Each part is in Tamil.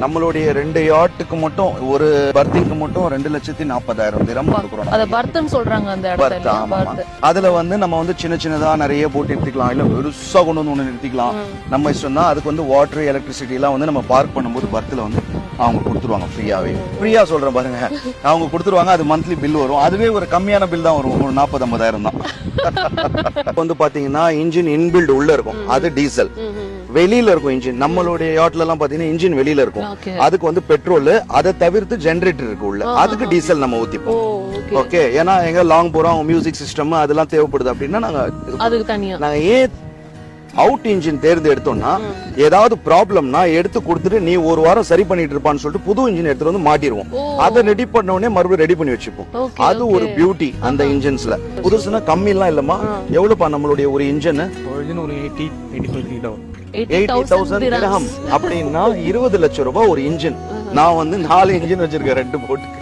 நம்மளுடைய 2 யாட்டுக்கு மட்டும் ஒரு பர்த்திங்க்கு மட்டும் 2,40,000 திரம் கொடுக்குறோம். அத பர்த்னு சொல்றாங்க அந்த இடத்துல. பர்த். அதுல வந்து நம்ம வந்து சின்ன சின்னதா நிறைய போட்டு நிறுத்திக்கலாம், இல்ல பெருசா கொண்டு வந்து ஒண்ணு நிறுத்திக்கலாம். நம்ம இஷ்டம் தான். அதுக்கு வந்து வாட்டர், எலக்ட்ரிசிட்டி எல்லாம் வந்து நம்ம பார்க் பண்ணும்போது பர்த்ல வந்து அவங்க கொடுத்துருவாங்க ஃப்ரீயாவே. ஃப்ரீயா சொல்றேன் பாருங்க, அவங்க கொடுத்துருவாங்க. அது மந்த்லி பில் வரும். அதுவே ஒரு கம்மியான பில் தான் வரும், ஒரு 40-50,000 தான். வந்து பாத்தீங்கன்னா இன்ஜின் இன்பில்ட் உள்ள இருக்கும், அது டீசல். வெளியில இருக்கும் இன்ஜின். நம்மளுடைய யாட்ல எல்லாம் பாத்தீங்கன்னா இன்ஜின் வெளியில இருக்கும். அதுக்கு வந்து பெட்ரோல், அதை தவிர்த்து ஜெனரேட்டர் இருக்கு உள்ள, அதுக்கு டீசல் நம்ம ஊத்திப்போம். ஓகே, ஏன்னா எங்க லாங் போறோம், மியூசிக் சிஸ்டம் அதெல்லாம் தேவைப்படுது அப்படின்னா நாங்க ஏன் அவுட் இன்ஜின் தேர்ந்து எடுத்தோம்னா, ஏதாவது ப்ராப்ளம்னா எடுத்து கொடுத்துட்டு நீ ஒரு வாரம் சரி பண்ணிட்டு இருப்பான்னு சொல்லிட்டு புது இன்ஜின் எடுத்துட்டு வந்து மாட்டிடுவோம். அதை ரெடி பண்ண உடனே மறுபடியும் ரெடி பண்ணி வச்சுப்போம். அது ஒரு பியூட்டி அந்த இன்ஜின்ஸ்ல. புதுசுனா கம்மி எல்லாம் இல்லமா. எவ்வளவுப்பா நம்மளுடைய ஒரு இன்ஜின்? ஒரு 80,000 திரஹம் அப்படின்னா 20 லட்சம் ரூபாய் ஒரு இன்ஜின். நான் வந்து 4 இன்ஜின் வச்சிருக்கேன், 2 போட்டுக்கு.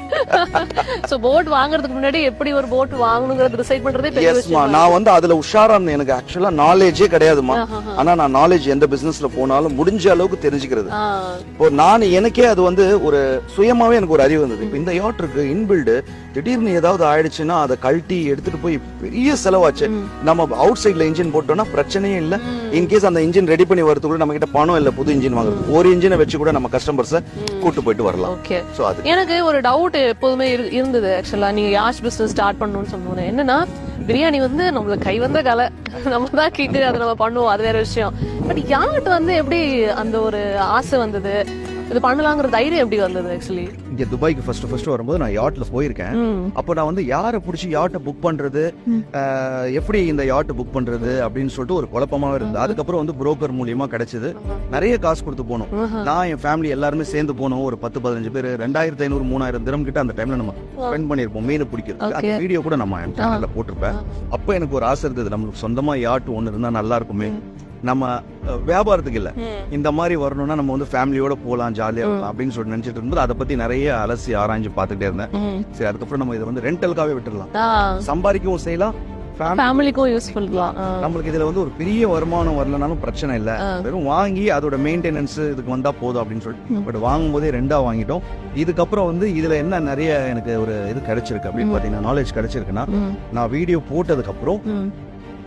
சோ போட் வாங்குறதுக்கு முன்னாடி எப்படி ஒரு போட் வாங்கணும்ங்கறது டிசைட் பண்றதே பெரிய விஷயம். நான் வந்து அதுல உஷாரா இருந்தேன். எனக்கு ஆக்சுவலா நாலேஜே கிடையாதுமா. ஆனா நான் நாலேஜ் எந்த பிசினஸ்ல போனாலும் முடிஞ்ச அளவுக்கு தெரிஞ்சுக்கிறது. இப்போ நான் எனக்கே அது வந்து ஒரு சுயமாவே எனக்கு ஒரு அறிவு வந்தது. இப்போ இந்த யாட் இருக்கு இன்பில்டு, திடீர்னு ஏதாவது ஆயிடுச்சுன்னா அதை கழட்டி எடுத்துட்டு போய் பெரிய செலவாச்சு. நம்ம அவுட் சைட்ல இன்ஜின் போட்டோம்னா பிரச்சனையே இல்ல. இன்கேஸ் அந்த இன்ஜின் ரெடி பண்ணி வரதுக்குள்ள நம்ம கிட்ட பணம் இல்ல புது இன்ஜின் வாங்குறது, ஒரு இன்ஜினை வச்சு கூட நம்ம கஸ்டமர்ஸை கூட்டு போயிட்டு வரலாம். சோ அது எனக்கு ஒரு டவுட் எப்போதுமே இருந்தது. ஆக்சுவலா நீங்க யாஷ் பிசினஸ் ஸ்டார்ட் பண்ணணும்னு சொன்னோம். என்னன்னா பிரியாணி வந்து நம்மளுக்கு கை வந்த கலை, நம்ம தான் கிட்டு அதை நம்ம பண்ணுவோம், அது வேற விஷயம். பட் யார்கிட்ட வந்து எப்படி அந்த ஒரு ஆசை வந்தது, இது பண்ணலாங்கிற தைரியம் எப்படி வந்தது? ஆக்சுவலி இங்க துபாய்க்கு ஃபர்ஸ்ட் வரும்போது நான் யாட்ல போயிருக்கேன். அப்போ நான் வந்து யாரை பிடிச்சி யாட்டை புக் பண்றது, எப்படி இந்த யாட்டை புக் பண்றது அப்படின்னு சொல்லிட்டு ஒரு குழப்பமாவே இருந்தது. அதுக்கப்புறம் வந்து புரோக்கர் மூலியமா கிடைச்சது. நிறைய காசு கொடுத்து போனோம். நான் என் ஃபேமிலி எல்லாருமே சேர்ந்து போனோம். ஒரு 10-15 பேர் 2,500-3,000 திரம் கிட்ட அந்த டைம்ல நம்ம ஸ்பெண்ட் பண்ணிருப்போம் மீன் பிடிக்கிறது. அந்த வீடியோ கூட நம்ம சேனல்ல போட்டிருப்பேன். அப்போ எனக்கு ஒரு ஆசை இருந்தது, நம்மளுக்கு சொந்தமா யாட் ஒண்ணு இருந்தா நல்லா இருக்குமே. நம்ம வியாபாரத்துக்கு இல்ல, இந்த மாதிரி வரணும்னா நம்ம வந்து ஃபேமிலியோட போலாம், ஜாலியா அப்படின்னு சொல்லி நினைச்சிட்டு இருக்கும்போது அதை பத்தி நிறைய அலசி ஆராய்ஞ்சு பாத்துட்டே இருந்தேன். சரி, அதுக்கப்புறம் நம்ம இதை வந்து ரெண்டலுக்காவே விட்டுடலாம், சம்பாதிக்கவும் செய்யலாம், ஃபேமிலிக்கும் யூஸ்ஃபுல் தான். நம்மளுக்கு இதுல வந்து ஒரு பெரிய வருமானம் வரலனாலும் பிரச்சனை இல்ல, வெறும் வாங்கி அதோட மெயின்டெனன்ஸ் இதுக்கு வந்தா போதும் அப்படின்னு சொல்லிட்டு பட் வாங்கும் போதே 2ஆ வாங்கிட்டோம். இதுக்கப்புறம் வந்து இதுல என்ன நிறைய எனக்கு ஒரு இது கிடைச்சிருக்கு அப்படின்னு பாத்தீங்கன்னா, நாலேஜ் கிடைச்சிருக்குன்னா, நான் வீடியோ போட்டதுக்கு அப்புறம்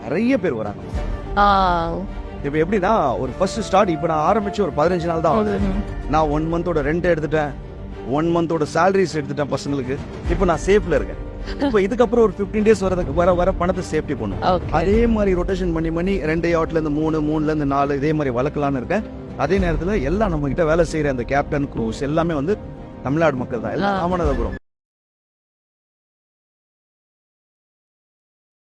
நிறைய பேர் வராங்க. இப்ப எப்படின்னா ஒரு ஃபர்ஸ்ட் ஸ்டார்ட், இப்ப நான் ஆரம்பிச்சு ஒரு 15 நாள் தான் ஆகுது. நான் 1 மந்தோட ரெண்ட் எடுத்துட்டேன், 1 மந்தோட சேலரிஸ் எடுத்துட்டேன் பசங்களுக்கு. இப்ப நான் சேஃப்ல இருக்கேன். இப்ப இதுக்கப்புறம் ஒரு 15 டேஸ் வர பணத்தை சேஃப்டி பண்ணும். அதே மாதிரி ரொட்டேஷன் பண்ணி 2 யாட்ல இருந்து 3, 3ல இருந்து 4 இதே மாதிரி வளர்க்கலான்னு இருக்கேன். அதே நேரத்துல எல்லாம் நம்ம கிட்ட வேலை செய்யற அந்த கேப்டன், க்ரூஸ் எல்லாமே வந்து தமிழ்நாடு மக்கள் தான், எல்லாம் ராமநாதபுரம்.